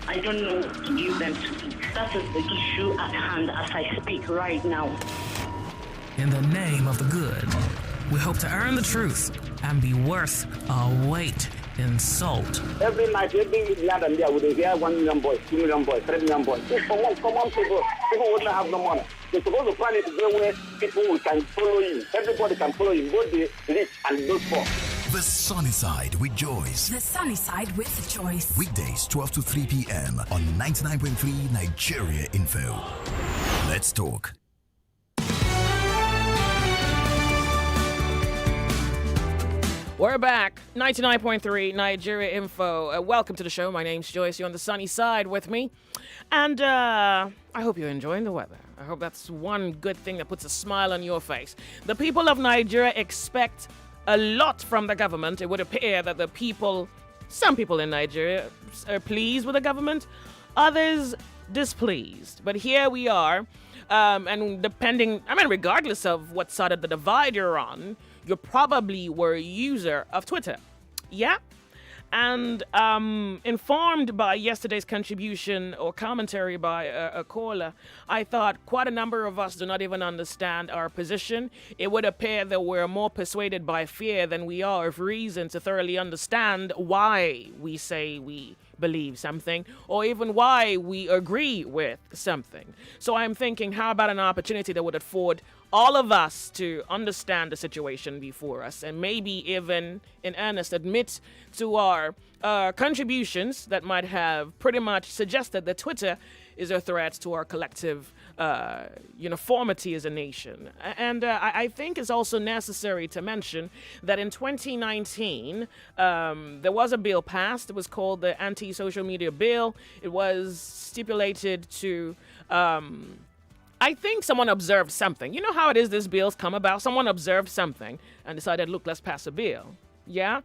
I don't know to give them to eat. That is the issue at hand as I speak right now. In the name of the good, we hope to earn the truth and be worth our weight in salt. Every night, every land and there, we hear 1 million boys, 2 million boys, 3 million boys. Common people wouldn't have no money. They're supposed to plan it where people can follow you. Everybody can follow you, both the rich and those poor. The Sunny Side with Joyce. The Sunny Side with Joyce. Weekdays 12 to 3 p.m. on 99.3 Nigeria Info. Let's talk. We're back. 99.3 Nigeria Info. Welcome to the show. My name's Joyce. You're on the sunny side with me. And I hope you're enjoying the weather. I hope that's one good thing that puts a smile on your face. The people of Nigeria expect a lot from the government. It would appear that some people in Nigeria are pleased with the government, others displeased. But here we are. And regardless of what side of the divide you're on, you probably were a user of Twitter. Yeah? And informed by yesterday's contribution or commentary by a caller, I thought quite a number of us do not even understand our position. It would appear that we're more persuaded by fear than we are of reason to thoroughly understand why we say we believe something, or even why we agree with something. So I'm thinking, how about an opportunity that would afford all of us to understand the situation before us, and maybe even in earnest admit to our contributions that might have pretty much suggested that Twitter is a threat to our collective uniformity as a nation. And I think it's also necessary to mention that in 2019, there was a bill passed. It was called the Anti-Social Media Bill. It was stipulated to... I think someone observed something. You know how it is these bills come about? Someone observed something and decided, look, let's pass a bill. Yeah?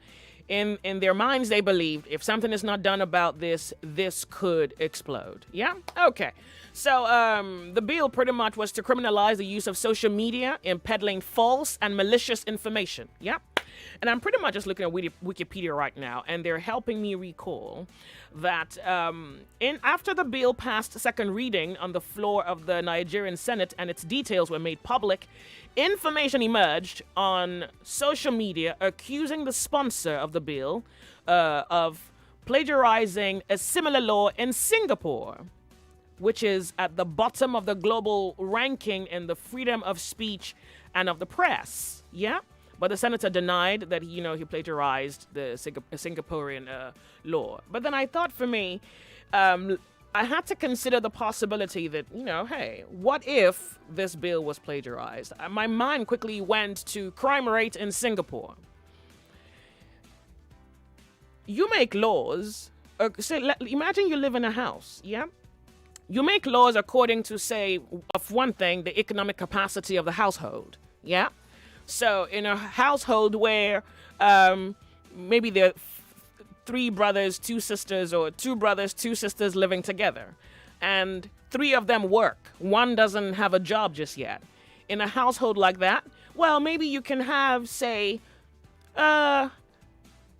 In their minds, they believed if something is not done about this, this could explode. Yeah? Okay. So the bill pretty much was to criminalize the use of social media in peddling false and malicious information. Yeah? And I'm pretty much just looking at Wikipedia right now, and they're helping me recall that after the bill passed second reading on the floor of the Nigerian Senate and its details were made public, information emerged on social media accusing the sponsor of the bill of plagiarizing a similar law in Singapore, which is at the bottom of the global ranking in the freedom of speech and of the press. Yeah? But the senator denied that he plagiarized the Singaporean law. But then I thought, for me, I had to consider the possibility that, hey, what if this bill was plagiarized? My mind quickly went to crime rate in Singapore. You make laws. Imagine you live in a house, yeah? You make laws according to, say, of one thing, the economic capacity of the household, yeah? So in a household where maybe there are 3 brothers, 2 sisters, or 2 brothers, 2 sisters living together, and 3 of them work. One doesn't have a job just yet. In a household like that, well, maybe you can have, say, I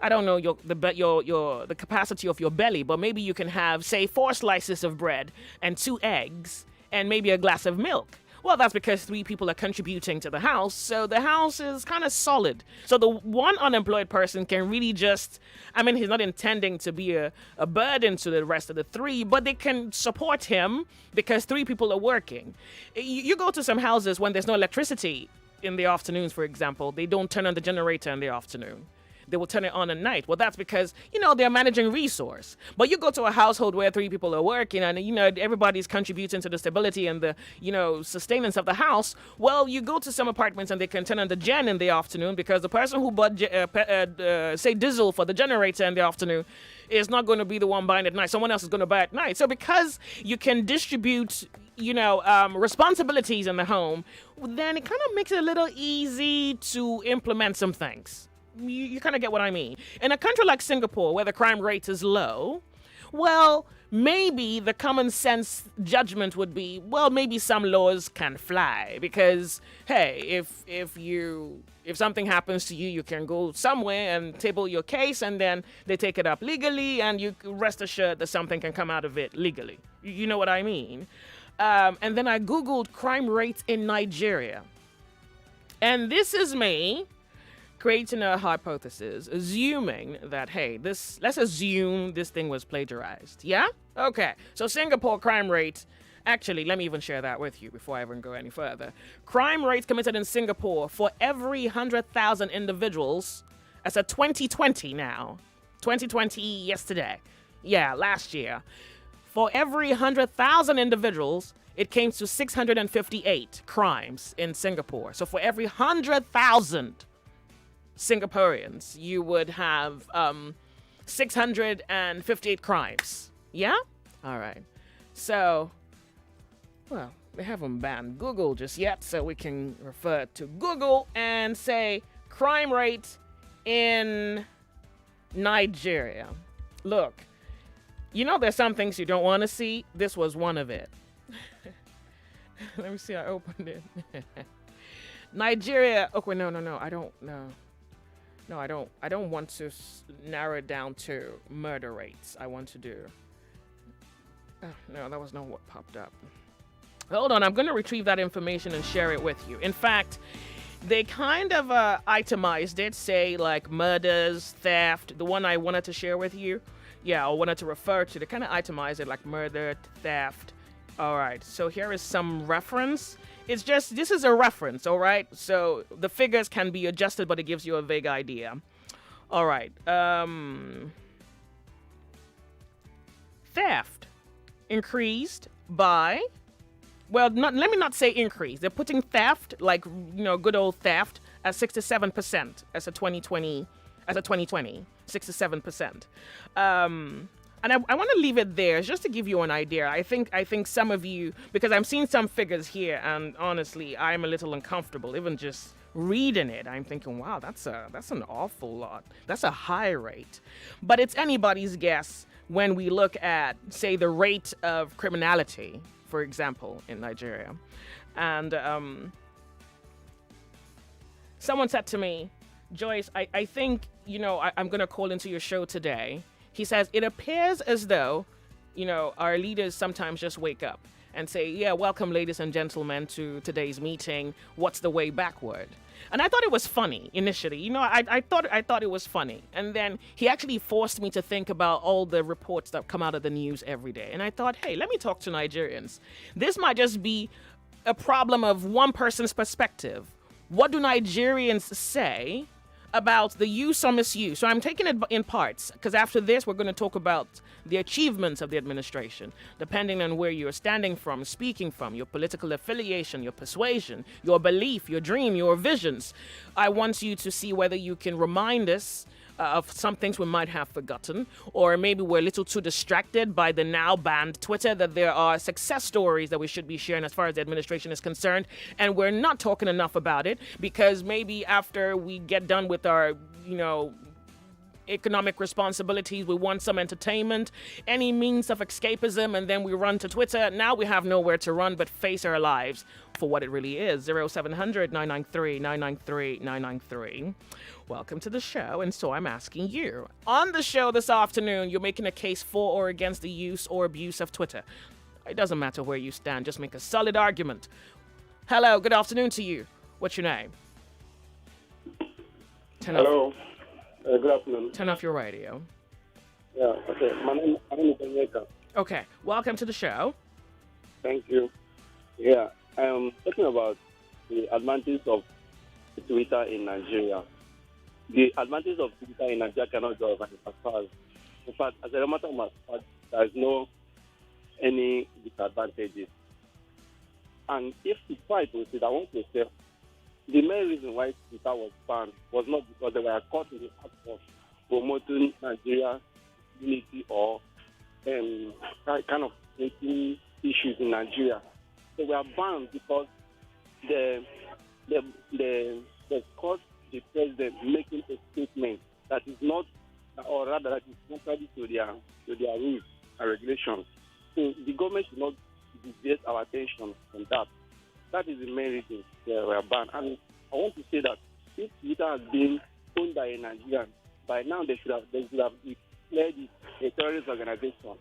don't know the capacity of your belly, but maybe you can have, say, 4 slices of bread and 2 eggs and maybe a glass of milk. Well, that's because 3 people are contributing to the house, so the house is kind of solid. So the one unemployed person can really just, he's not intending to be a burden to the rest of the 3, but they can support him because 3 people are working. You go to some houses when there's no electricity in the afternoons, for example, they don't turn on the generator in the afternoon. They will turn it on at night. Well, that's because, they're managing resource. But you go to a household where 3 people are working and, everybody's contributing to the stability and the, sustenance of the house. Well, you go to some apartments and they can turn on the gen in the afternoon because the person who bought, say, diesel for the generator in the afternoon is not going to be the one buying it at night. Someone else is going to buy it at night. So because you can distribute responsibilities in the home, then it kind of makes it a little easy to implement some things. You kind of get what I mean. In a country like Singapore, where the crime rate is low, Well, maybe the common sense judgment would be, well, maybe some laws can fly because, hey, if something happens to you, you can go somewhere and table your case, and then they take it up legally, and you rest assured that something can come out of it legally. You know what I mean? And then I Googled crime rates in Nigeria. And this is me creating a hypothesis, assuming that, hey, let's assume this thing was plagiarized. Yeah? Okay. So Singapore crime rate, actually, let me even share that with you before I even go any further. Crime rates committed in Singapore for every 100,000 individuals, as a 2020 now. 2020 yesterday. Yeah, last year. For every 100,000 individuals, it came to 658 crimes in Singapore. So for every 100,000 Singaporeans, you would have 658 crimes. Yeah? All right. So, well, they haven't banned Google just yet, so we can refer to Google and say crime rate in Nigeria. Look, you know there's some things you don't want to see. This was one of it. Let me see. I opened it. Nigeria. Okay, no. I don't know. No, I don't want to narrow it down to murder rates. I want to do. No, that was not what popped up. Hold on. I'm going to retrieve that information and share it with you. In fact, they kind of itemized it, say like murders, theft. The one I wanted to share with you. Yeah, I wanted to refer to. They kind of itemized it like murder, theft. All right. So here is some reference. It's just, this is a reference, all right? So the figures can be adjusted, but it gives you a vague idea. All right. Theft increased by, well, let me not say increase. They're putting theft, like, good old theft, at 67% as a 2020, 67%. And I want to leave it there just to give you an idea. I think some of you, because I'm seeing some figures here, and honestly, I'm a little uncomfortable even just reading it. I'm thinking, wow, that's an awful lot. That's a high rate. But it's anybody's guess when we look at, say, the rate of criminality, for example, in Nigeria. And someone said to me, Joyce, I think, I'm going to call into your show today. He says, it appears as though, our leaders sometimes just wake up and say, yeah, welcome, ladies and gentlemen, to today's meeting. What's the way backward? And I thought it was funny initially. I thought it was funny. And then he actually forced me to think about all the reports that come out of the news every day. And I thought, hey, let me talk to Nigerians. This might just be a problem of one person's perspective. What do Nigerians say about the use or misuse? So I'm taking it in parts, because after this, we're going to talk about the achievements of the administration, depending on where you're standing from, speaking from, your political affiliation, your persuasion, your belief, your dream, your visions. I want you to see whether you can remind us of some things we might have forgotten, or maybe we're a little too distracted by the now banned Twitter, that there are success stories that we should be sharing as far as the administration is concerned, and we're not talking enough about it because maybe after we get done with our, economic responsibilities, we want some entertainment, any means of escapism, and then we run to Twitter. Now we have nowhere to run but face our lives for what it really is. 0700-993-993-993. Welcome to the show, and so I'm asking you. On the show this afternoon, you're making a case for or against the use or abuse of Twitter. It doesn't matter where you stand, just make a solid argument. Hello, good afternoon to you. What's your name? Hello. Good afternoon. Turn off your radio. Yeah, okay. My name is Onyeka. Okay, welcome to the show. Thank you. Yeah, I am talking about the advantage of Twitter in Nigeria. The advantage of Twitter in Nigeria cannot go over as far as, in fact, as a matter of fact, there is no any disadvantages. And if to try to see, I want to say, the main reason why Twitter was banned was not because they were caught in the act of promoting Nigeria's unity or kind of creating issues in Nigeria. They were banned because they caught the president making a statement that is not, or rather that is contrary to their rules. and regulations. So the government should not divert our attention from that. That is the main reason they were banned. And I want to say that if Twitter has been owned by a Nigerian, by now they should have declared it a terrorist organization.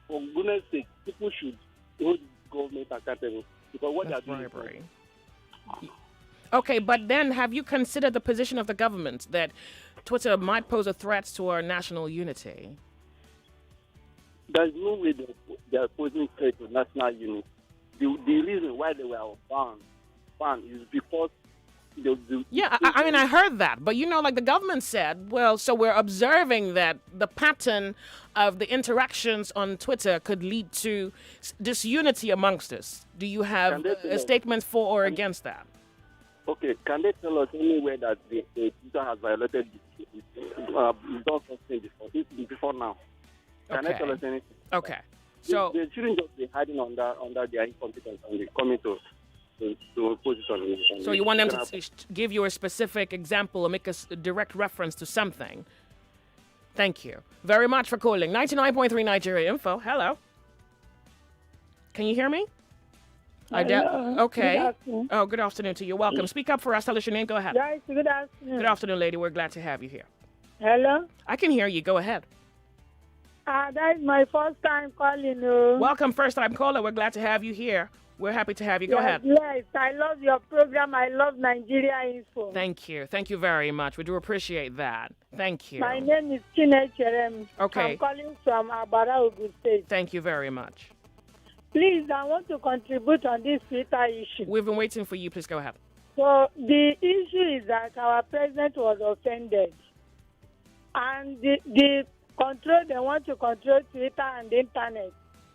For goodness sake, people should hold the government accountable because what That's they are doing. bribery. Okay, but then have you considered the position of the government that Twitter might pose a threat to our national unity? There's no way they are posing threat to national unity. The reason why they were banned is because I mean, I heard that. But, like the government said, well, so we're observing that the pattern of the interactions on Twitter could lead to disunity amongst us. Do you have a statement for or against that? Okay, can they tell us anywhere that the Twitter has violated done something before now? Can they tell us anything? Okay. So they shouldn't just be hiding under their incompetence and they're coming to put it on. So you want them to give you a specific example or make a direct reference to something. Thank you very much for calling. 99.3 Nigeria Info. Hello. Can you hear me? Hello. Okay. Good afternoon. Oh, good afternoon to you. Welcome. Speak up for us. Tell us your name. Go ahead. Yes, good afternoon. Good afternoon, lady. We're glad to have you here. Hello. I can hear you. Go ahead. That is my first time calling. Welcome, first-time caller. We're glad to have you here. We're happy to have you. Go ahead. Yes, I love your program. I love Nigeria Info. Thank you. Thank you very much. We do appreciate that. Thank you. My name is Chinecherem. Okay. I'm calling from Abara, Ogun State. Thank you very much. Please, I want to contribute on this Twitter issue. We've been waiting for you. Please go ahead. So the issue is that our president was offended. And the control, they want to control Twitter and the internet,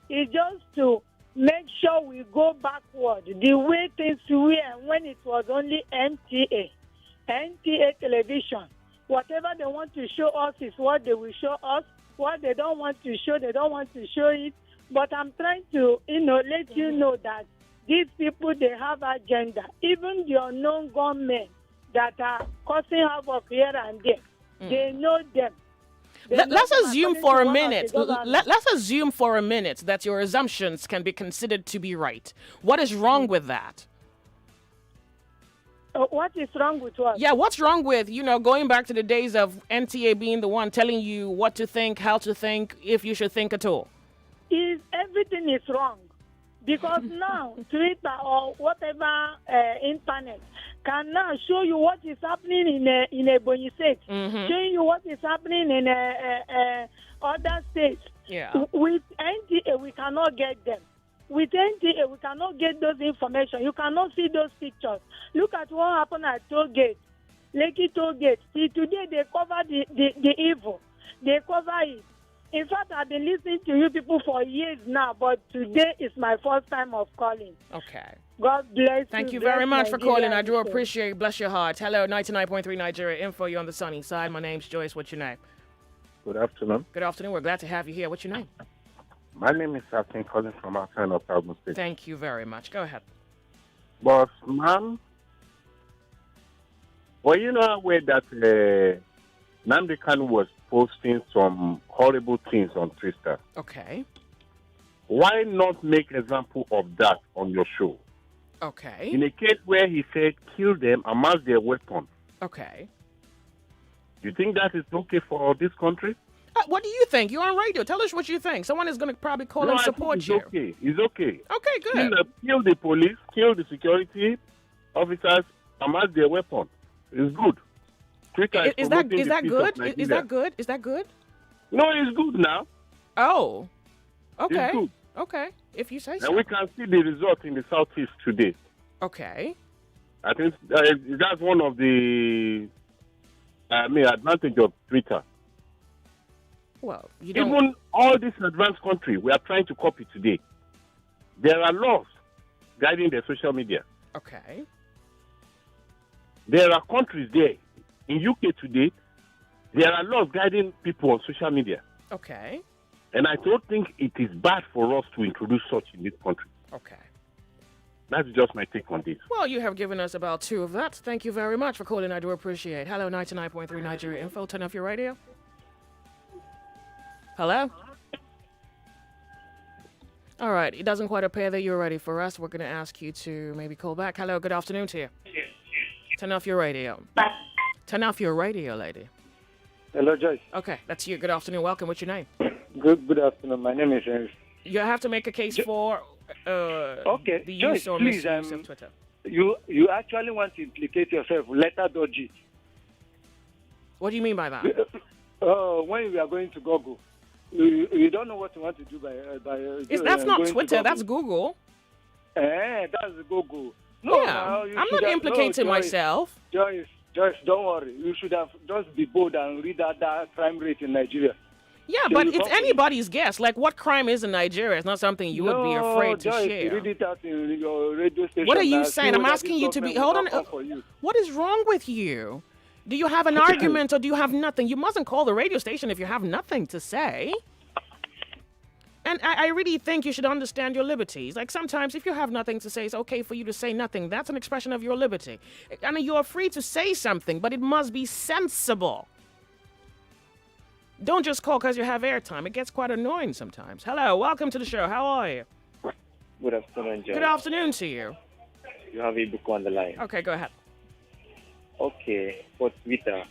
is just to make sure we go backward the way things were when it was only NTA television. Whatever they want to show us is what they will show us. What they don't want to show, they don't want to show it. But I'm trying to, let you know that these people, they have agenda. Even the unknown gunmen that are causing havoc here and there, they know them. Let's assume for a minute. Let's assume for a minute that your assumptions can be considered to be right. What is wrong with that? What is wrong with what? Yeah, what's wrong with, going back to the days of NTA being the one telling you what to think, how to think, if you should think at all? Everything is wrong. Because now, Twitter or whatever internet can now show you what is happening in Ebonyi State, showing you what is happening in other states. Yeah. With NTA, we cannot get them. With NTA, we cannot get those information. You cannot see those pictures. Look at what happened at Tollgate, Lekki Tollgate. See, today they cover the evil. They cover it. In fact, I've been listening to you people for years now, but today is my first time of calling. Okay. God bless you. Thank you very much for calling. I do appreciate. Bless your heart. Hello, 99.3 Nigeria Info. You're on the sunny side. My name's Joyce. What's your name? Good afternoon. Good afternoon. We're glad to have you here. What's your name? My name is Captain calling from outside of Ogun State. Thank you very much. Go ahead. Boss man, well, you know where that Nnamdi Kanu was posting some horrible things on Twitter. Okay. Why not make example of that on your show? Okay. In a case where he said, kill them, amass their weapon. Okay. You think that is okay for this country? What do you think? You're on radio. Tell us what you think. Someone is going to probably call and support you. Okay. It's okay. Okay, good. Kill the police, kill the security officers, amass their weapon. It's good. Twitter is that good? Is that good? Is that good? No, it's good now. Oh. Okay. It's good. Okay. If you say so. And we can see the result in the Southeast today. Okay. I think that's one of the advantage of Twitter. Well, you don't... Even all this advanced country we are trying to copy today, there are laws guiding their social media. Okay. There are countries there. In UK today, there are laws guiding people on social media. Okay. And I don't think it is bad for us to introduce such in this country. Okay. That's just my take on this. Well, you have given us about two of that. Thank you very much for calling. I do appreciate. Hello, 99.3 Nigeria Info. Turn off your radio. Hello? All right. It doesn't quite appear that you're ready for us. We're going to ask you to maybe call back. Hello. Good afternoon to you. Turn off your radio. Turn off your radio, lady. Hello, Joyce. Okay. That's you. Good afternoon. Welcome. What's your name? Good afternoon. My name is James. You have to make a case for Okay, the Joyce, use or please, misuse of Twitter. You actually want to implicate yourself, letter dodgy. What do you mean by that? When you are going to Google, you don't know what you want to do by That's not going Twitter. to That's Google. That's Google. No, Yeah, now you I'm should not have- implicating no, Joyce, myself. Joyce, don't worry. You should have just be bold and read that crime rate in Nigeria. Yeah, They but will it's come for you. anybody's guess. Like, what crime is in Nigeria? It's not something you would be afraid to Joyce, share. read it out in your radio station. What are you and saying? see I'm whether asking this you to be. government Hold will on. not come for you. What is wrong with you? Do you have an argument or do you have nothing? You mustn't call the radio station if you have nothing to say. And I really think you should understand your liberties. Like, sometimes if you have nothing to say, it's okay for you to say nothing. That's an expression of your liberty. I mean, you're free to say something, but it must be sensible. Don't just call because you have airtime. It gets quite annoying sometimes. Hello, welcome to the show. How are you? Good afternoon, John. Good afternoon to you. You have a book on the line. Okay, go ahead. Okay, for Twitter.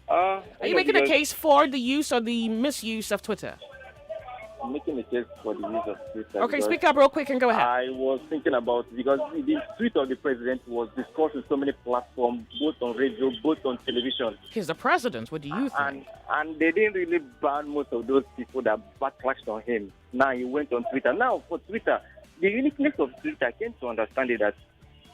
Are you making a case for the use or the misuse of Twitter? I'm making a case for the use of Twitter. Okay, because speak up real quick and go ahead. I was thinking about, because the tweet of the president was discussed on so many platforms, both on radio, both on television. He's the president. What do you think? And they didn't really ban most of those people that backlashed on him. Now he went on Twitter. Now for Twitter, the uniqueness of Twitter, I came to understand it that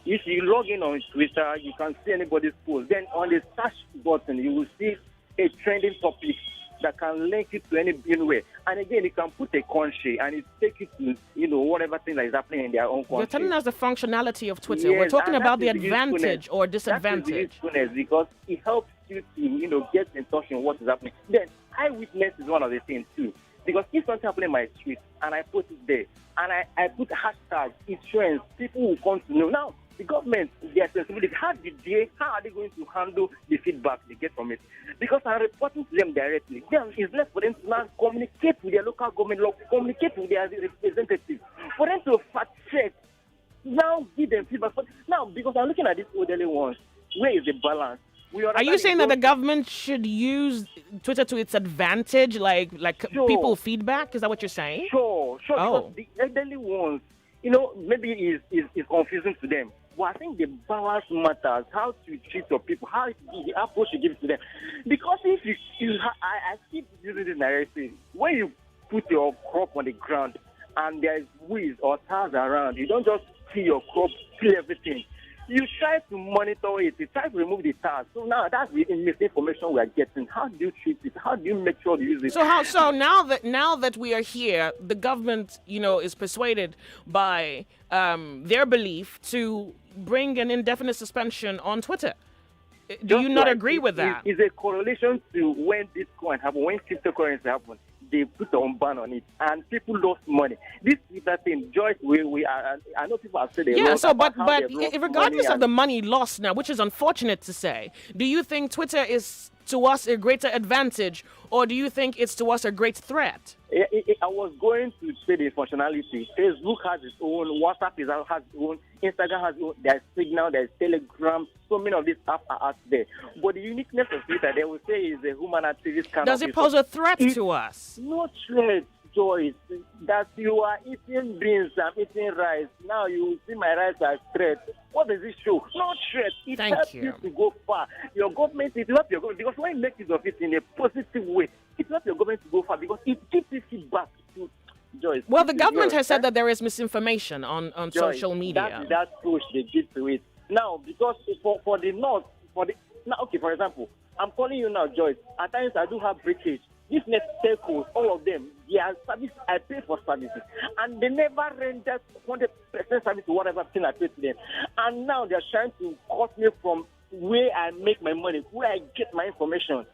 if you log in on Twitter, you can see anybody's post. Then on the search button, you will see a trending topic that can link it to any anywhere. And again, you can put a country and it take it to, whatever thing that is happening in their own country. You're telling us the functionality of Twitter. Yes, We're talking and about the that is the advantage usefulness. or That is disadvantage. the usefulness because it helps you to, get in touch with what is happening. Then, eyewitness is one of the things too. Because if something happens in my street and I put it there and I put hashtag insurance, people will come to know. Now, the government, their sensibility, how are they going to handle the feedback they get from it? Because I'm reporting to them directly. Then it's left for them to now communicate with their local government, communicate with their representatives, for them to fact check, now give them feedback. Now, because I'm looking at these elderly ones, where is the balance? Are you saying that the government should use Twitter to its advantage, like Sure. people feedback? Is that what you're saying? Sure. Oh. Because the elderly ones, maybe is confusing to them. But I think the balance matters, how to treat your people, how the approach you give to them. Because if I keep using this narrative, when you put your crop on the ground and there's weeds or tares around, you don't just kill your crop, kill everything. You try to monitor it. You try to remove the tares. So now that's the misinformation we are getting. How do you treat it? How do you make sure you use it? So now that we are here, the government, is persuaded by their belief to bring an indefinite suspension on Twitter. Do you not agree with that? It's a correlation to when Bitcoin happened, when cryptocurrency happened. They put a ban on it, and people lost money. This Twitter thing, Joyce, I know people have said they Yeah, lost. so but how they lost regardless money of the money lost now, which is unfortunate to say, do you think Twitter is to us a greater advantage, or do you think it's to us a great threat? I was going to say the functionality. Facebook has its own, WhatsApp has its own, Instagram has its own, there's Signal, there's Telegram, so many of these apps are out there. But the uniqueness of Twitter, they will say, is a human activist kind Does of it pose a threat to us? No threat, Joyce. That you are eating beans, I'm eating rice. Now you see my rice as threat. What does it show? No threat. It Thank helps you. you to go far. Your government, it helps your government, because when you make use of it in a positive way, it helps your government to go far because it gives you feedback to Joyce. Well, the government has said that there is misinformation on Joyce, social media. That push they give to it. Now, because for the North, now, okay, for example, I'm calling you now, Joyce. At times I do have breakage. These net telcos, all of them, their service, I pay for services. And they never render 100% service to whatever thing I pay to them. And now they're trying to cut me from where I make my money, where I get my information.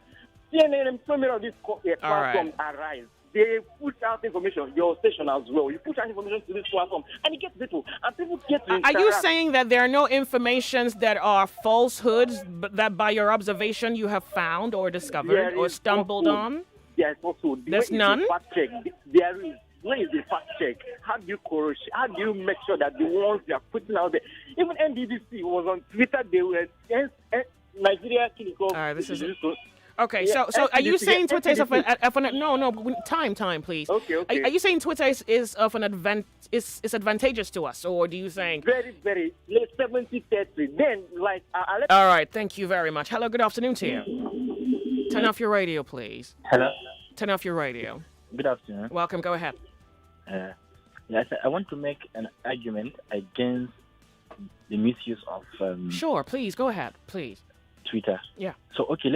CNN and so many of these platforms arise. They push out information, your station as well. You push out information to this platform, and it gets people. And people get to Are you saying that there are no informations that are falsehoods, but that by your observation you have found or discovered or stumbled on? There's also There's none? Fact check. There is. Where is the fact check? How do you correct? How do you make sure that the ones they are putting out there, even NDDC was on Twitter, they were Nigeria Clinical. All right, this is Disease. okay. Yeah, So are you NDDC, saying Twitter is of an no time please? Okay. Are you saying Twitter is of an is advantageous to us, or do you saying very very late 70-30? Then like all right, thank you very much. Hello, good afternoon to you. Turn off your radio, please. Hello. Turn off your radio. Good afternoon. Welcome. Go ahead. Yes, I want to make an argument against the misuse of Sure, please go ahead, please. Twitter. Yeah. So okay,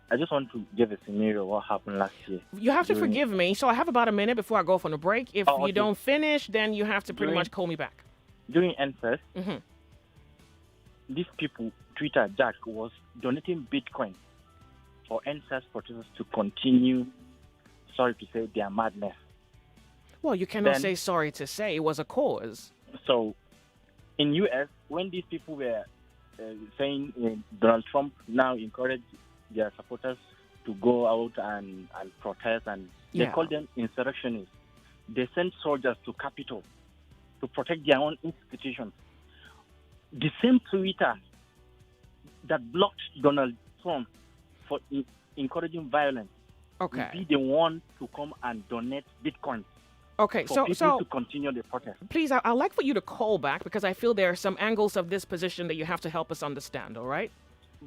I just want to give a scenario of what happened last year. You have to forgive me. So I have about a minute before I go off on a break. If okay. you don't finish, then you have to pretty much call me back. During NFES, Mm-hmm. these people, Twitter, Jack, was donating Bitcoin for NFES protesters to continue, sorry to say, their madness. Well, you cannot say sorry to say. It was a cause. So, in U.S., when these people were saying Donald Trump now encouraged their supporters to go out and protest, and they call them insurrectionists. They sent soldiers to Capitol to protect their own institutions. The same Twitter that blocked Donald Trump for encouraging violence will be the one to come and donate Bitcoin. Okay, for people so to continue the protest. Please, I'd like for you to call back because I feel there are some angles of this position that you have to help us understand, all right?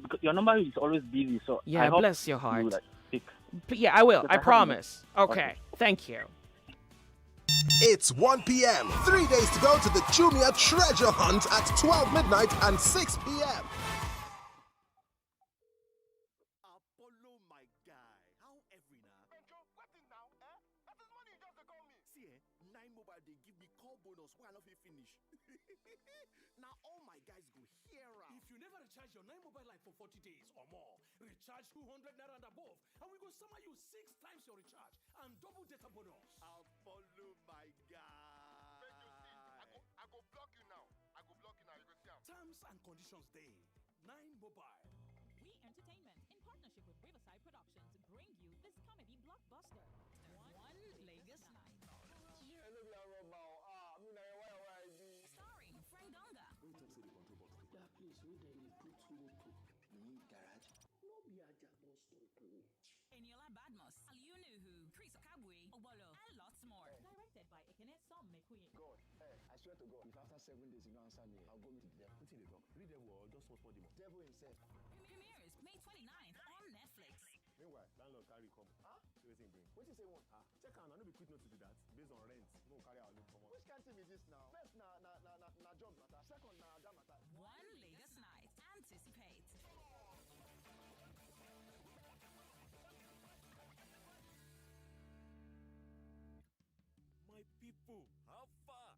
Because your number is always busy, so yeah, I hope bless your heart. You, yeah, I will. I promise. Okay, thank you. It's 1 p.m. 3 days to go to the Jumia Treasure Hunt at 12 midnight and 6 p.m. Now all my guys go here. If you never recharge your 9 mobile line for 40 days or more, recharge 200 naira and above, and we go summer you 6 times your recharge and double data bonus. I'll follow my guy. Make you see, I go block you now. I go block you now. You go see. Terms and conditions day. 9 mobile. We Entertainment, in partnership with Riverside Productions, bring you this comedy blockbuster, One Lagos Night. Starring Frank Donga. Yeah, please, we then put garage. No be Eniola Badmus, Aliunuhu, Chris Okabwe, Obolo, and lots more. Directed by Ekene Som Mekui. God, I swear to God, if after 7 days you don't answer me, I'll go meet the devil. Put in the dog. Read the word, just for the devil himself. Premieres May 29th on Netflix. Meanwhile, landlord carry come. Everything bring. What you say one? Check out, I no be quick note to do that. Based on rent, no carry our look come on. Which kind of thing is this now? First, na job matter. Second, na that matter. One Lagos Night. Anticipate. My people, how far?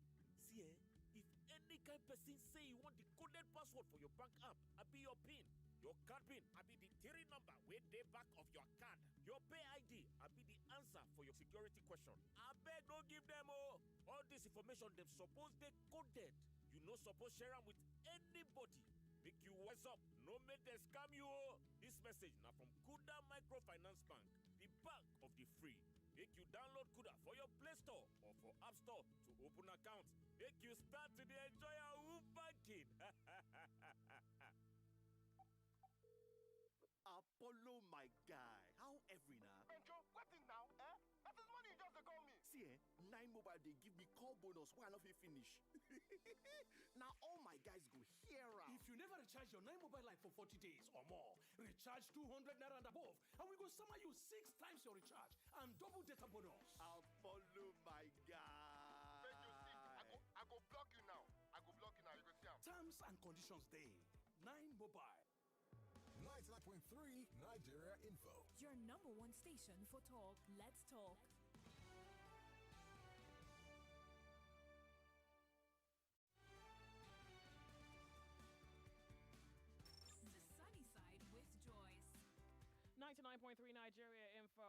See, if any kind person say you want the coded password for your bank app, I be your PIN. Your card PIN, I be the 3 number way they back of your card. Your pay ID, I be the answer for your security question. I beg don't give them all this information them suppose they coded. You no suppose share them with anybody. Make you wise up, no make them scam you. This message now from Kuda Microfinance Bank, the bank of the free. Make you download Kuda for your Play Store or for App Store to open account. Make you start to enjoy your banking. Apollo, my guy. How every now? Benjo, what is now? That is money you just to call me. See, 9 mobile they give me call bonus while I finish. Now all my guys go here. If you never recharge your 9 mobile line for 40 days or more, recharge 200 naira and above, and we go summer you 6 times your recharge and double data bonus. I'll follow my guy. Benjo, see, I go block you now. I go block you now. You go see. Terms and conditions day. 9 mobile. 99.3 Nigeria Info. Your number one station for talk. Let's talk. The Sunny Side with Joyce. 99.3 Nigeria Info.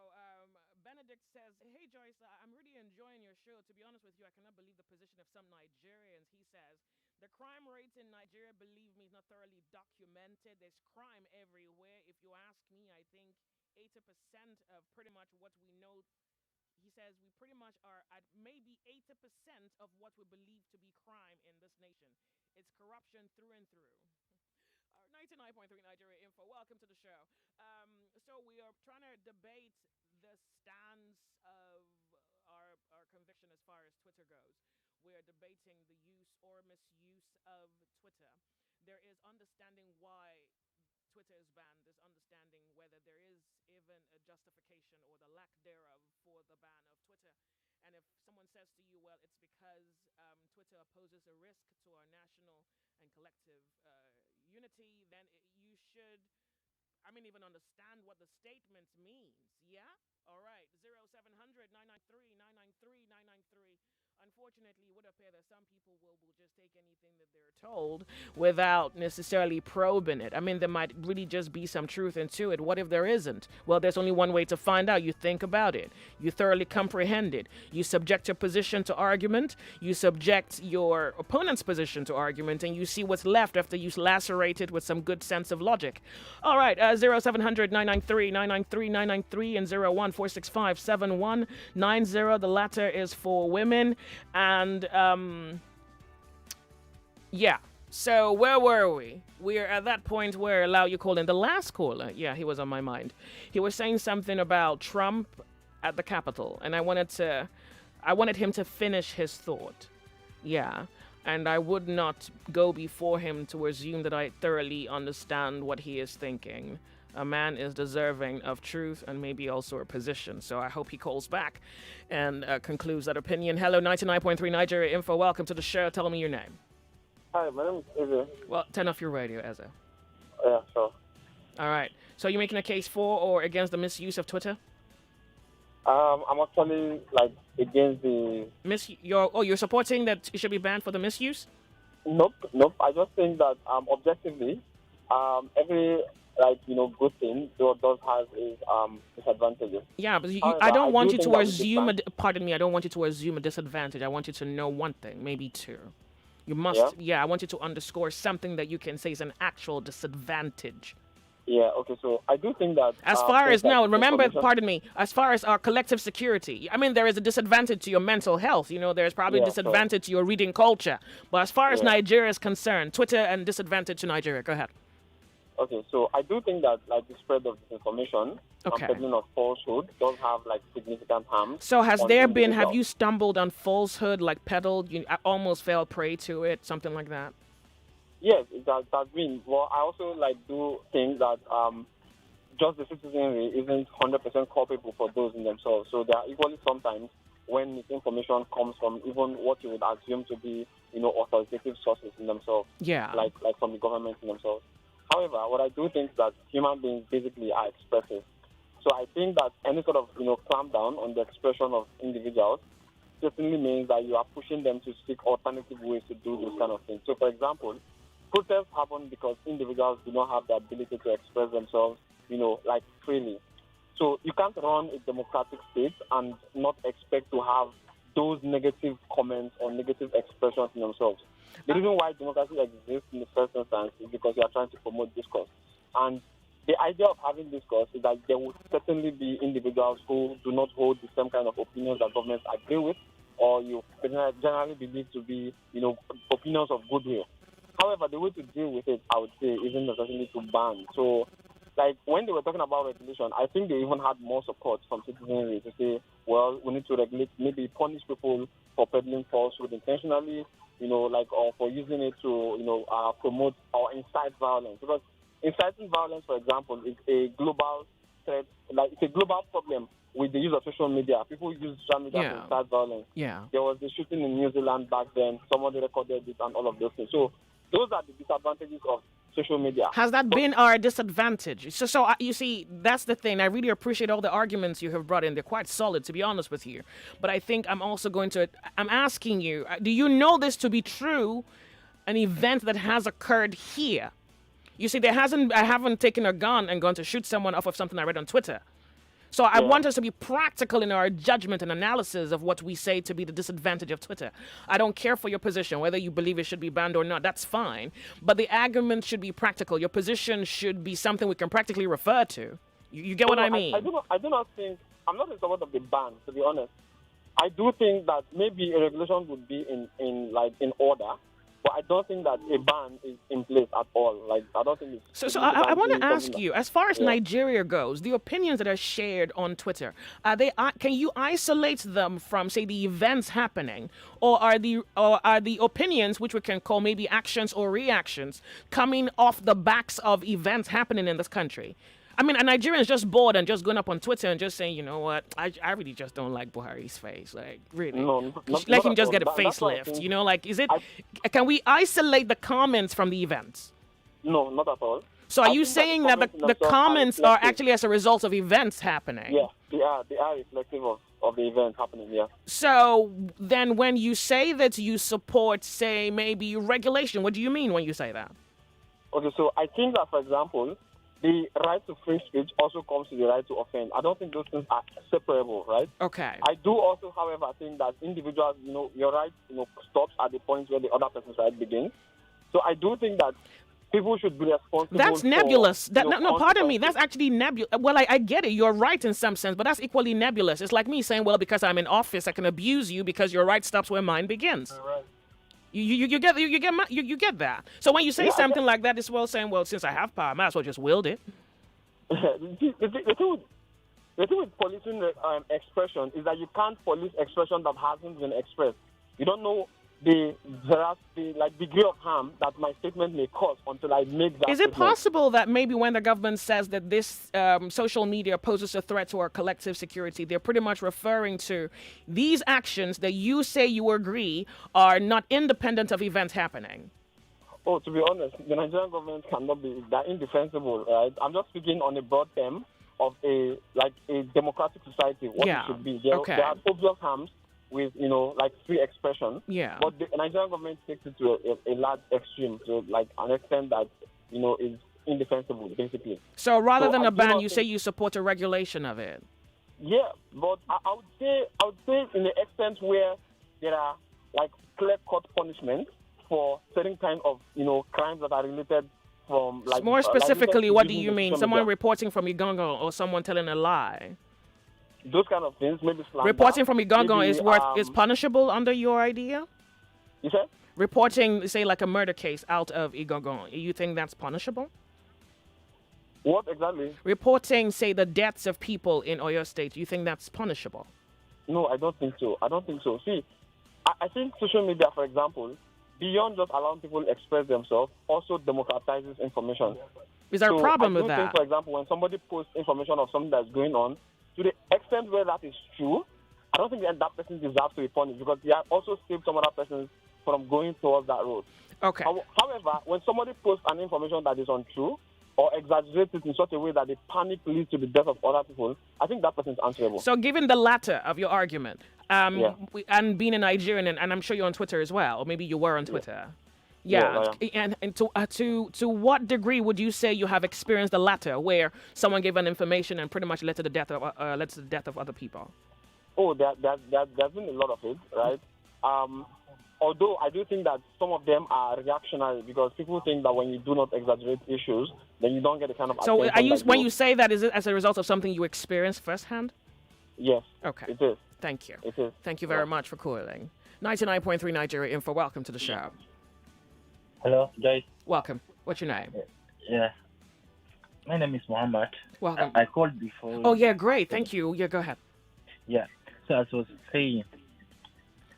Benedict says, hey Joyce, I'm really enjoying your show. To be honest with you, I cannot believe the position of some Nigerians. He says, the crime rates in Nigeria, believe me, is not thoroughly documented. There's crime everywhere. If you ask me, I think 80% of pretty much what we know. He he says we pretty much are at maybe 80% of what we believe to be crime in this nation. It's corruption through and through. 99.3 Nigeria Info. Welcome to the show. So we are trying to debate the stance of our conviction as far as Twitter goes. We're debating the use or misuse of Twitter. There is understanding why Twitter is banned. There's understanding whether there is even a justification or the lack thereof for the ban of Twitter. And if someone says to you, well, it's because Twitter poses a risk to our national and collective unity, then you should, even understand what the statement means. Yeah? All right. 0700 993 993 993. Unfortunately, it would appear that some people will just take anything that they're told without necessarily probing it. There might really just be some truth into it. What if there isn't? Well, there's only one way to find out. You think about it. You thoroughly comprehend it. You subject your position to argument. You subject your opponent's position to argument, and you see what's left after you lacerate it with some good sense of logic. All right, 0700 993 993 993 and 01465 7190. The latter is for women. And so where were we? We're at that point where allow you call in the last caller. Yeah, he was on my mind. He was saying something about Trump at the Capitol, and I wanted him to finish his thought. Yeah, and I would not go before him to assume that I thoroughly understand what he is thinking. A man is deserving of truth and maybe also a position. So I hope he calls back and concludes that opinion. Hello, 99.3 Nigeria Info. Welcome to the show. Tell me your name. Hi, my name is Eze. Well, turn off your radio, Eze. Yeah, sure. All right. So you're making a case for or against the misuse of Twitter? I'm actually against the you're supporting that it should be banned for the misuse? Nope. I just think that objectively, every good thing does have its disadvantages. Yeah, but However, I don't want you to assume. Pardon me. I don't want you to assume a disadvantage. I want you to know one thing, maybe two. You must. Yeah, I want you to underscore something that you can say is an actual disadvantage. Yeah. Okay. So I do think that as far as now, remember, pardon me. As far as our collective security, there is a disadvantage to your mental health. There's probably a disadvantage to your reading culture. But as far as Nigeria is concerned, Twitter and disadvantage to Nigeria. Go ahead. Okay, so I do think that the spread of disinformation and peddling of falsehood does have significant harm. So have you stumbled on falsehood, peddled, you almost fell prey to it, something like that? Yes, that's been. Well, I also do think that just the citizenry isn't 100% culpable for those in themselves. So there are equally sometimes when misinformation comes from even what you would assume to be, authoritative sources in themselves. Yeah. Like from the government in themselves. However, what I do think is that human beings basically are expressive. So I think that any sort of, clamp down on the expression of individuals certainly means that you are pushing them to seek alternative ways to do those kind of things. So, for example, protests happen because individuals do not have the ability to express themselves, freely. So you can't run a democratic state and not expect to have those negative comments or negative expressions in themselves. The reason why democracy exists in the first instance is because you are trying to promote discourse. And the idea of having discourse is that there will certainly be individuals who do not hold the same kind of opinions that governments agree with, or you generally believe to be, opinions of goodwill. However, the way to deal with it, I would say, isn't necessarily to ban. So, when they were talking about regulation, I think they even had more support from citizenry to say, well, we need to regulate, maybe punish people for peddling falsehood intentionally, or for using it to, promote or incite violence. Because inciting violence, for example, is a global threat, it's a global problem with the use of social media. People use social media to incite violence. Yeah. There was the shooting in New Zealand back then. Somebody recorded it and all of those things. So those are the disadvantages of social media. Has that been our disadvantage? So you see, that's the thing. I really appreciate all the arguments you have brought in. They're quite solid, to be honest with you. But I think I'm asking you, do you know this to be true, an event that has occurred here? You see, I haven't taken a gun and gone to shoot someone off of something I read on Twitter. So I want us to be practical in our judgment and analysis of what we say to be the disadvantage of Twitter. I don't care for your position, whether you believe it should be banned or not, that's fine. But the argument should be practical. Your position should be something we can practically refer to. You get what I mean? I do not think I'm not in support of the ban, to be honest. I do think that maybe a regulation would be in order, but I don't think that a ban is in place at all. Like, I don't think it's... So I want to ask you, as far as Nigeria goes, the opinions that are shared on Twitter, can you isolate them from, say, the events happening, or are the opinions, which we can call maybe actions or reactions, coming off the backs of events happening in this country? I mean, a Nigerian's just bored and just going up on Twitter and just saying, you know what, I really just don't like Buhari's face. Like, really. No, let him just get a facelift. You know, like, can we isolate the comments from the events? No, not at all. So are you saying that the comments are actually as a result of events happening? Yeah, they are reflective of the event happening, yeah. So then when you say that you support, say, maybe regulation, what do you mean when you say that? Okay, so I think that, for example, the right to free speech also comes to the right to offend. I don't think those things are separable, right? Okay. I do also, however, think that individuals, your right, stops at the point where the other person's right begins. So I do think that people should be responsible. That's nebulous. No, pardon me. That's actually nebulous. Well, I get it. You're right in some sense, but that's equally nebulous. It's like me saying, well, because I'm in office, I can abuse you because your right stops where mine begins. Right. You get that. So when you say something like that, it's well saying, well, since I have power, I might as well just wield it. The thing with policing expression is that you can't police expression that hasn't been expressed. You don't know the degree of harm that my statement may cause until I make that. Is it statement. possible that maybe when the government says that this social media poses a threat to our collective security, they're pretty much referring to these actions that you say you agree are not independent of events happening? Oh, to be honest, the Nigerian government cannot be that indefensible, right? I'm just speaking on a broad term of a democratic society, what it should be. There are obvious harms with, free expression. Yeah. But the Nigerian government takes it to a large extreme, to, an extent that, is indefensible, basically. So rather than a ban, you say you support a regulation of it? Yeah, but I would say in the extent where there are, clear-cut punishments for certain kind of, crimes that are related from, more specifically, what do you mean? Someone reporting from Igongo or someone telling a lie? Those kind of things, maybe slander. Reporting from Igongo is punishable under your idea? You said? Reporting, say, like a murder case out of Igongo, you think that's punishable? What exactly? Reporting, say, the deaths of people in Oyo State, you think that's punishable? No, I don't think so. See, I think social media, for example, beyond just allowing people to express themselves, also democratizes information. Is there a problem with that? I think, for example, when somebody posts information of something that's going on, to the extent where that is true, I don't think that person deserves to be punished because they have also saved some other persons from going towards that road. Okay. However, when somebody posts an information that is untrue or exaggerates it in such a way that the panic leads to the death of other people, I think that person is answerable. So given the latter of your argument, and being a Nigerian, and I'm sure you're on Twitter as well, or maybe you were on Twitter. And to what degree would you say you have experienced the latter, where someone gave an information and pretty much led to the death of other people? Oh, there's been a lot of it, right? Although I do think that some of them are reactionary because people think that when you do not exaggerate issues, then you don't get the kind of attention. So when you say that, is it as a result of something you experienced firsthand? Yes. Okay. It is. Thank you. It is. Thank you very much for calling. 99.3 Nigeria Info. Welcome to the show. Hello, Joyce. Welcome. What's your name? Yeah. My name is Muhammad. Welcome. I called before. Oh, yeah, great. Thank you. Yeah, go ahead. Yeah. So as I was saying.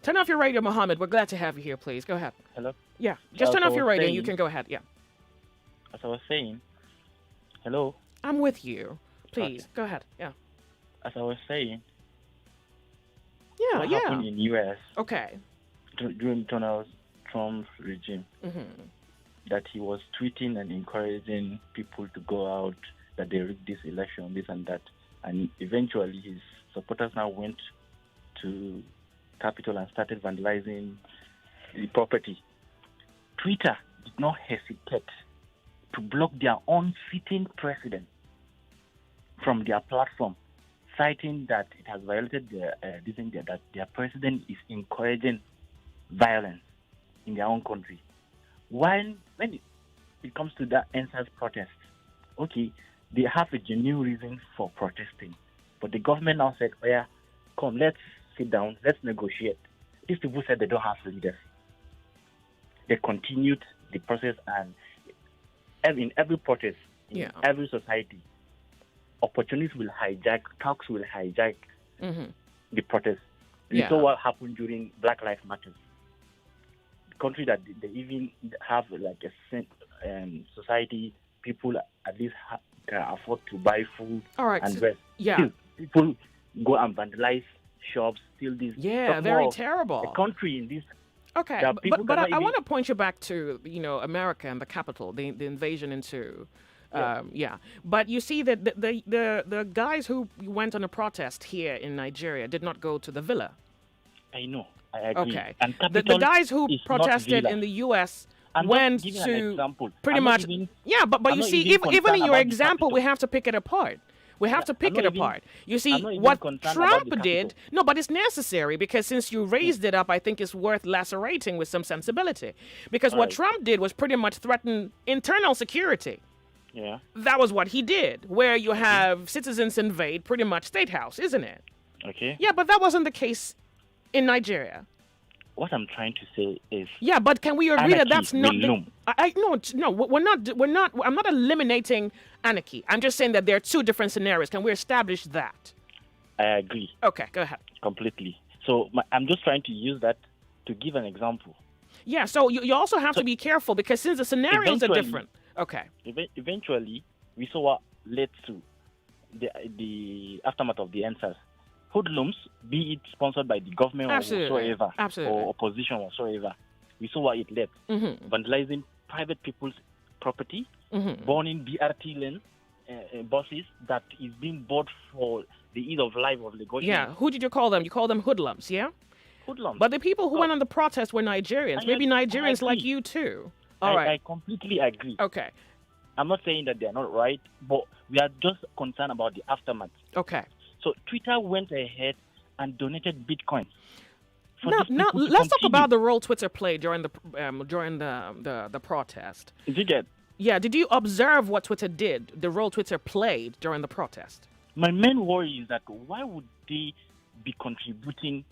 Turn off your radio, Muhammad. We're glad to have you here, please. Go ahead. Hello? Yeah. Just turn off your radio and you can go ahead. Yeah. As I was saying. Hello? I'm with you. Please, go ahead. Yeah. As I was saying. What happened in U.S. Okay. During Donald Trump's regime. Mm-hmm. That he was tweeting and encouraging people to go out, that they rigged this election, this and that. And eventually his supporters now went to Capitol and started vandalizing the property. Twitter did not hesitate to block their own sitting president from their platform, citing that it has violated that their president is encouraging violence in their own country. When it comes to that NSAS protest, okay, they have a genuine reason for protesting. But the government now said, oh yeah, come, let's sit down, let's negotiate. These people said they don't have leaders. They continued the process, and in every protest, in every society, opportunities will hijack, talks will hijack the protest. You saw what happened during Black Lives Matter. The country that they even have like a society, people at least can afford to buy food and rest. Still, people go and vandalize shops, steal this. Yeah, very terrible. A country in this. Okay, but I want to point you back to America and the capital, the invasion into. But you see that the guys who went on a protest here in Nigeria did not go to the villa. I know. I agree. Okay. And The guys who protested in the U.S. went to pretty much. But you see, even in your example, we have to pick it apart. We have to pick it apart. You see, what Trump did, no, but it's necessary because since you raised it up, I think it's worth lacerating with some sensibility. Because what Trump did was pretty much threaten internal security. Yeah. That was what he did, where you have citizens invade pretty much State House, isn't it? Okay. Yeah, but that wasn't the case in Nigeria. What I'm trying to say is. Yeah, but can we agree that that's not the, no, we're not. I'm not eliminating anarchy. I'm just saying that there are two different scenarios. Can we establish that? I agree. Okay, go ahead. Completely. So I'm just trying to use that to give an example. Yeah. So you also have to be careful because since the scenarios are different. Okay. Eventually, we saw what led to the aftermath of the answers. Hoodlums, be it sponsored by the government or whatsoever, or opposition whatsoever, we saw what it led. Vandalizing private people's property, burning BRT lane buses that is being bought for the ease of life of Lagosians. Yeah, who did you call them? You call them hoodlums, yeah? Hoodlums. But the people who went on the protest were Nigerians. Maybe Nigerians like you too. All right. I completely agree. Okay. I'm not saying that they're not right, but we are just concerned about the aftermath. Okay. So Twitter went ahead and donated Bitcoin. Now let's talk about the role Twitter played during the protest. Did you get? Yeah. Did you observe what Twitter did? The role Twitter played during the protest. My main worry is that why would they be contributing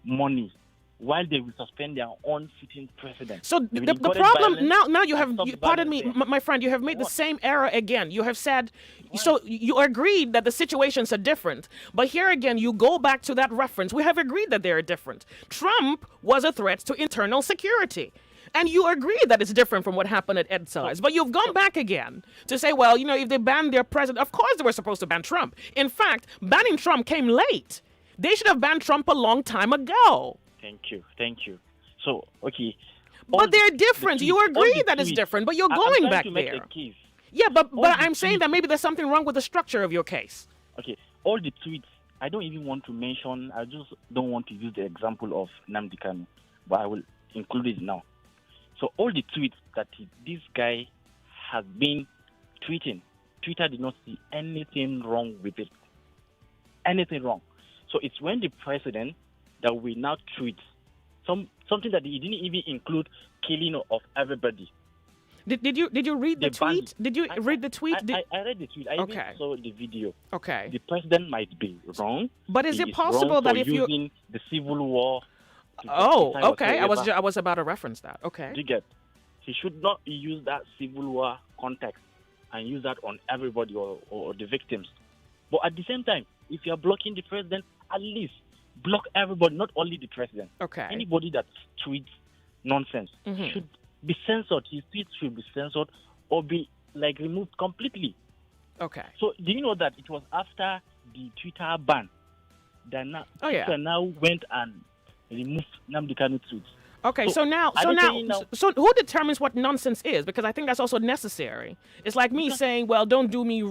money while they will suspend their own sitting president? So the problem now you have pardon me, my friend, you have made the same error again. You have said so you agreed that the situations are different, but here again you go back to that reference. We have agreed that they are different. Trump was a threat to internal security. And you agree that it's different from what happened at EdSARS. But you've gone back again to say, well, if they banned their president, of course they were supposed to ban Trump. In fact, banning Trump came late. They should have banned Trump a long time ago. Thank you. So, okay. But they're different. You agree that it's different, but you're going back there. Yeah, but I'm saying that maybe there's something wrong with the structure of your case. Okay, all the tweets, I don't even want to mention, I just don't want to use the example of Nnamdi Kanu, but I will include it now. So all the tweets that this guy has been tweeting, Twitter did not see anything wrong with it. Anything wrong. So it's when the president that we now tweet something that he didn't even include killing of everybody. Did you read the tweet? Did you read the tweet? I read the tweet. I even saw the video. Okay. The president might be wrong. But is it possible that if you using the civil war? Okay. I was about to reference that. Okay. You get? He should not use that civil war context and use that on everybody or the victims. But at the same time, if you are blocking the president, at least block everybody, not only the president. Okay. Anybody that tweets nonsense should be censored. His tweets should be censored or be removed completely. Okay. So do you know that it was after the Twitter ban that Twitter now went and removed Nnamdi Kanu tweets? Okay, so who determines what nonsense is? Because I think that's also necessary. It's like me saying, well, don't do me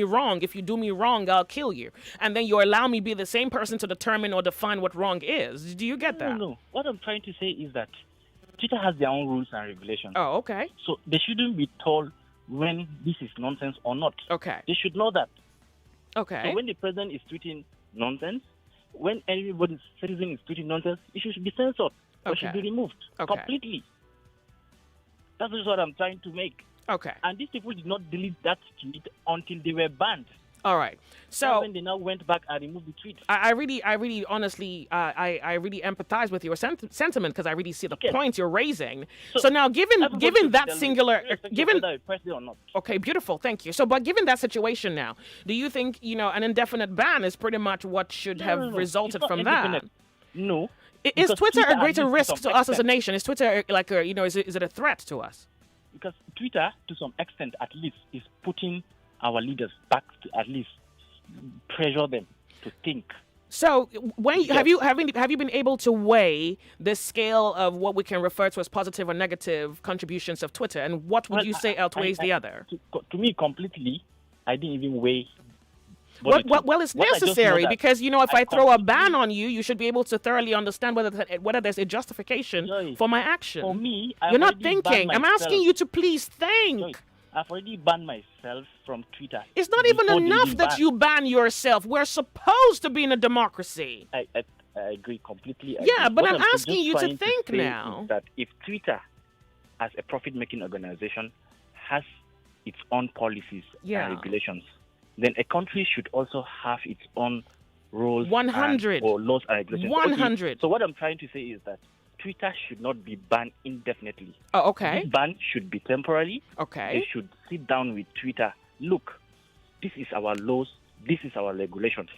wrong. If you do me wrong, I'll kill you. And then you allow me be the same person to determine or define what wrong is. Do you get that? No. What I'm trying to say is that Twitter has their own rules and regulations. Oh, okay. So they shouldn't be told when this is nonsense or not. Okay. They should know that. Okay. So when the president is tweeting nonsense, when anybody's citizen is tweeting nonsense, it should be censored. Or should be removed completely. That is what I'm trying to make. Okay. And these people did not delete that tweet until they were banned. All right. Now So when they now went back and removed the tweet. I really, honestly, I really empathize with your sentiment because I really see the point you're raising. So now, given that singular, given whether you press it or not. okay, beautiful, thank you. So, but given that situation now, do you think an indefinite ban is pretty much what should have No. resulted It's not from that? indefinite. No. Is Because Twitter a Twitter greater at least risk to to some us as a extent- nation? Is Twitter like is it a threat to us? Because Twitter, to some extent at least, is putting our leaders back to at least pressure them to think. So, have you been able to weigh the scale of what we can refer to as positive or negative contributions of Twitter, and what would Well, you say outweighs the other? To me, completely, I didn't even weigh. Well, it's What I just know necessary that because if I I throw a ban on you, you should be able to thoroughly understand whether there's a justification for my action. For me, I've you're not already banned thinking. I'm asking myself. you to please think. Joyce, I've already banned myself from Twitter. It's not even before they enough even that ban. you ban yourself. We're supposed to be in a democracy. I agree completely. Yeah, agree. but What I'm just asking you to trying think say now. is that if Twitter, as a profit-making organization, has its own policies Yeah. and regulations, then a country should also have its own rules 100. or laws and regulations. 100. Okay, so what I'm trying to say is that Twitter should not be banned indefinitely. Oh, okay. This ban should be temporary. Okay. They should sit down with Twitter. Look, this is our laws. This is our regulations.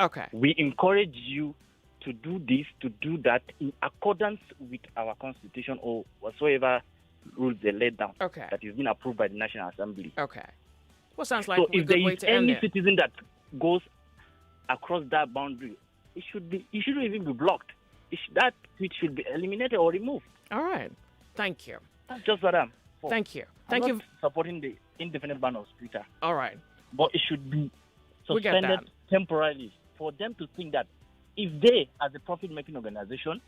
Okay. We encourage you to do this, to do that in accordance with our constitution or whatsoever rules they laid down. Okay. That is being approved by the National Assembly. Okay. Well, sounds like So a if good there way is to end any it. citizen that goes across that boundary, it shouldn't even be blocked. That tweet should be eliminated or removed. All right. Thank you. That's just what I'm for. Thank you. I'm Thank not you. supporting the indefinite ban of Twitter. All right. But it should be We get suspended that. temporarily for them to think that if they, as a profit-making organization,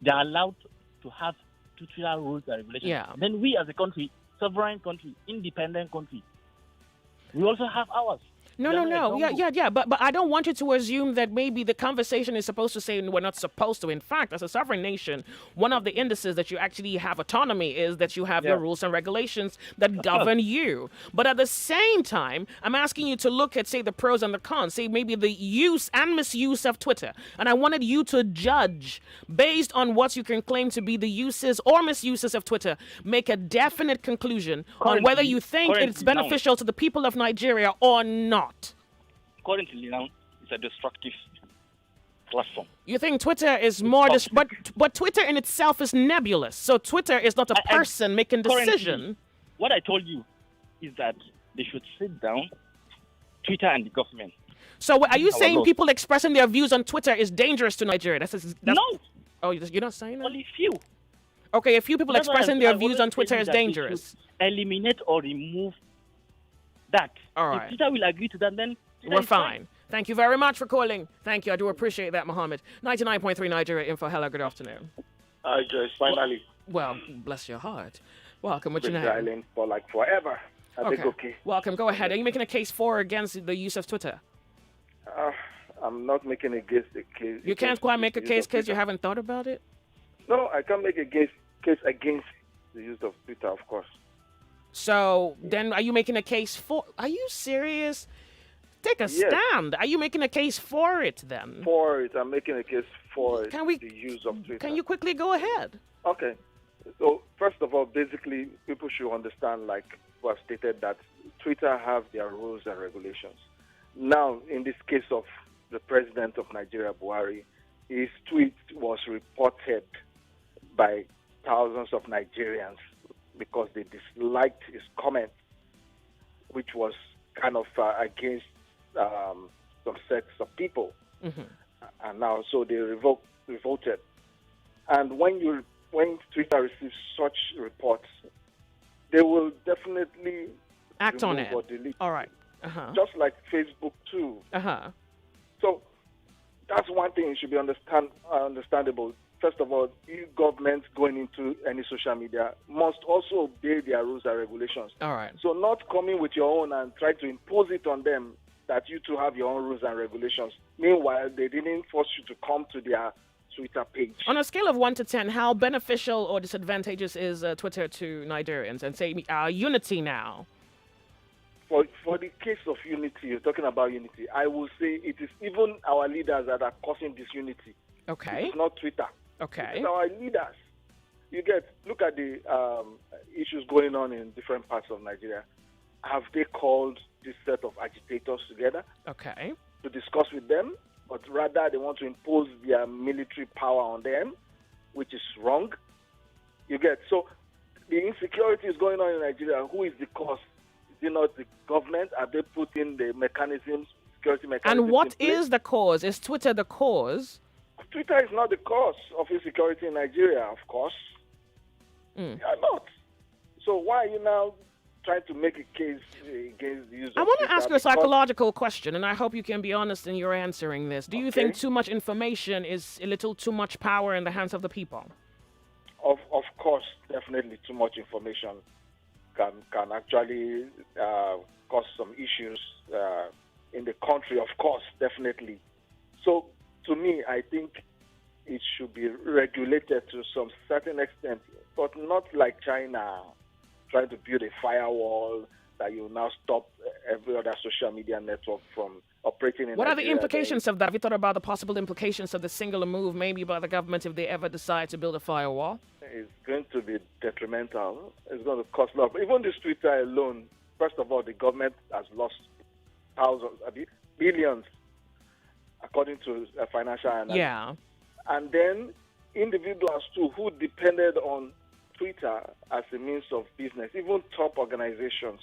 they are allowed to have Twitter rules and regulations, Yeah. then we as a country, sovereign country, independent country, we also have ours. No. Yeah. But I don't want you to assume that maybe the conversation is supposed to say we're not supposed to. In fact, as a sovereign nation, one of the indices that you actually have autonomy is that you have your rules and regulations that govern you. But at the same time, I'm asking you to look at, say, the pros and the cons, say maybe the use and misuse of Twitter. And I wanted you to judge based on what you can claim to be the uses or misuses of Twitter. Make a definite conclusion on whether you think it's currently now- beneficial to the people of Nigeria or not. Currently now, it's a destructive platform. You think Twitter is more, but Twitter in itself is nebulous. So Twitter is not a person making Currently, decision. what I told you is that they should sit down, Twitter and the government. So are you Our saying laws. people expressing their views on Twitter is dangerous to Nigeria? That's No. Oh, you're not saying that? Only few. Okay, a few people That's why expressing their I'm views always on Twitter saying is that they dangerous. should eliminate or remove that. All If right. Twitter will agree to that, then Twitter We're is fine. Thank you very much for calling. Thank you. I do appreciate that, Mohammed. 99.3 Nigeria Info. Hello, good afternoon. Hi, Joyce. Finally. Well, bless your heart. Welcome. What's your Been name? silent for like forever. I think okay. Welcome. Go ahead. Are you making a case for or against the use of Twitter? I'm not making against the case. You can't quite make a the use case of because you Twitter. haven't thought about it? No, I can't make a case against the use of Twitter, of course. So then are you making a case for... Are you serious? Take a Yes. stand. Are you making a case for it then? For it, I'm making a case for Can we- the use of Twitter. Can you quickly go ahead? Okay. So, first of all, basically, people should understand, like was stated, that Twitter have their rules and regulations. Now, in this case of the president of Nigeria, Buhari, his tweet was reported by thousands of Nigerians because they disliked his comment, which was kind of against some sects of people. Mm-hmm. And now, so they revolted. And when Twitter receives such reports, they will definitely Act on remove it. or delete. All right. Uh-huh. Just like Facebook too. Uh-huh. So that's one thing should be understandable. First of all, you governments going into any social media must also obey their rules and regulations. All right. So not coming with your own and try to impose it on them that you two have your own rules and regulations. Meanwhile, they didn't force you to come to their Twitter page. On a scale of 1 to 10, how beneficial or disadvantageous is Twitter to Nigerians? And say unity now. for the case of unity, you're talking about unity, I will say it is even our leaders that are causing disunity. Okay. It's not Twitter. Okay. It's our leaders. Look at the issues going on in different parts of Nigeria. Have they called this set of agitators together? Okay. To discuss with them, but rather they want to impose their military power on them, which is wrong. So the insecurity is going on in Nigeria. Who is the cause? Is it not the government? Have they put in the mechanisms, security mechanisms? And what is the cause? Is Twitter the cause? Twitter is not the cause of insecurity in Nigeria, of course. They are not. So why are you now trying to make a case against the use of I want to Twitter? ask you a psychological question, and I hope you can be honest in your answering this. Do you think too much information is a little too much power in the hands of the people? Of course, definitely too much information can actually cause some issues in the country, of course, definitely. So, to me, I think it should be regulated to some certain extent, but not like China trying to build a firewall that will now stop every other social media network from operating in What are the Nigeria. implications of that? Have you thought about the possible implications of the singular move maybe by the government if they ever decide to build a firewall? It's going to be detrimental. It's going to cost a lot. Even this Twitter alone, first of all, the government has lost billions, according to a financial analyst. Yeah. And then individuals, too, who depended on Twitter as a means of business, even top organizations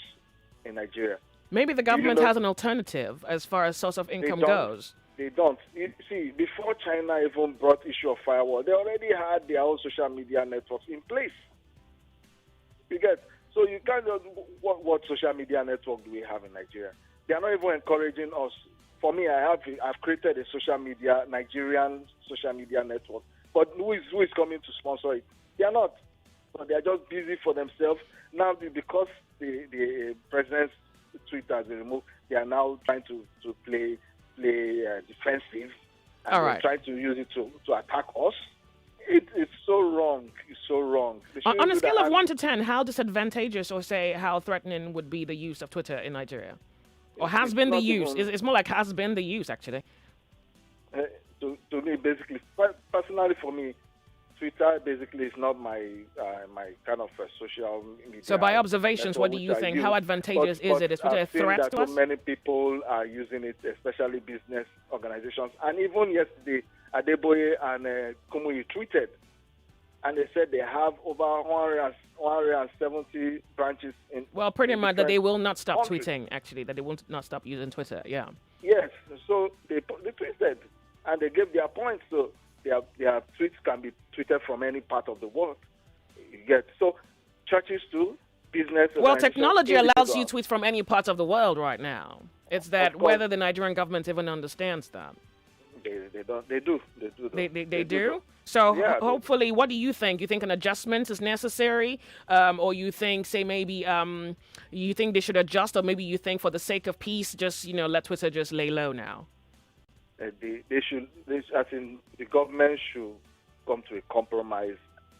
in Nigeria. Maybe the government has an alternative as far as source of income goes. They don't. You see, before China even brought issue of firewall, they already had their own social media networks in place. So you can't. What social media network do we have in Nigeria? They are not even encouraging us. For me, I've created a Nigerian social media network. But who is coming to sponsor it? They are not. So they are just busy for themselves. Now, because the president's tweet has been removed, they are now trying to play defensive. And all right. Trying to use it to attack us. It's so wrong. It's so wrong. On a scale of 1 to 10, how disadvantageous or say how threatening would be the use of Twitter in Nigeria? Or has been the use? It's more like has been the use, actually. To me, basically, personally for me, Twitter basically is not my kind of social media. So by observations, what do you think? How advantageous is it? Is Twitter a threat to us? Many people are using it, especially business organizations. And even yesterday, Adeboye and Kumuyi tweeted, and they said they have over 170 branches in. Well, pretty much that they will not stop countries. Tweeting, actually, that they will not stop using Twitter, yeah. Yes, so they tweeted, and they gave their points, so their tweets can be tweeted from any part of the world. So churches too, business. Well, technology allows you to tweet from any part of the world right now. It's that whether the Nigerian government even understands that. They don't. They do. They do? So hopefully, what do you think? You think an adjustment is necessary? Or you think, say, maybe you think they should adjust, or maybe you think for the sake of peace, just, let Twitter just lay low now? They should, as in the government should come to a compromise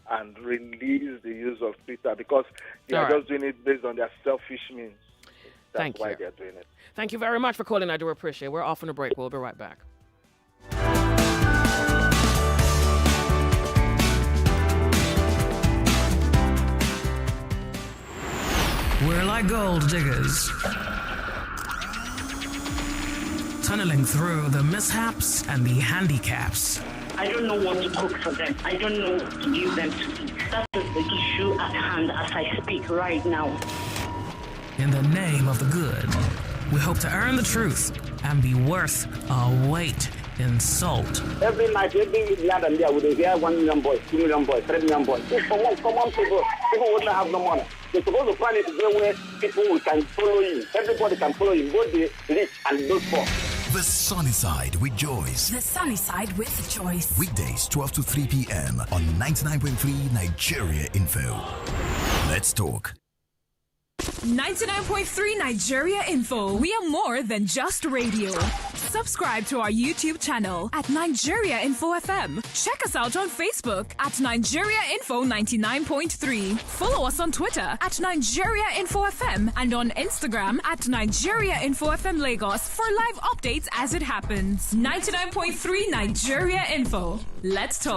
and release the use of Twitter, because they are just doing it based on their selfish means. That's why they're doing it. Thank you very much for calling. I do appreciate it. We're off on a break. We'll be right back. We're like gold diggers, tunneling through the mishaps and the handicaps. I don't know what to cook for them. I don't know what to give them to eat. That is the issue at hand as I speak right now. In the name of the good, we hope to earn the truth and be worth our weight in salt. Every night, every land and there, we hear 1 million boys, 2 million boys, 3 million boys. Common people wouldn't have no money. They're supposed to plan it where people can follow you. Everybody can follow you, both the rich and those poor. The Sunny Side with Joyce. The Sunny Side with Joyce. Weekdays 12 to 3 p.m. on 99.3 Nigeria Info. Let's talk. 99.3 Nigeria Info. We are more than just radio. Subscribe to our YouTube channel at Nigeria Info FM. Check us out on Facebook at Nigeria Info 99.3. Follow us on Twitter at Nigeria Info FM and on Instagram at Nigeria Info FM Lagos for live updates as it happens. 99.3 Nigeria Info. Let's talk.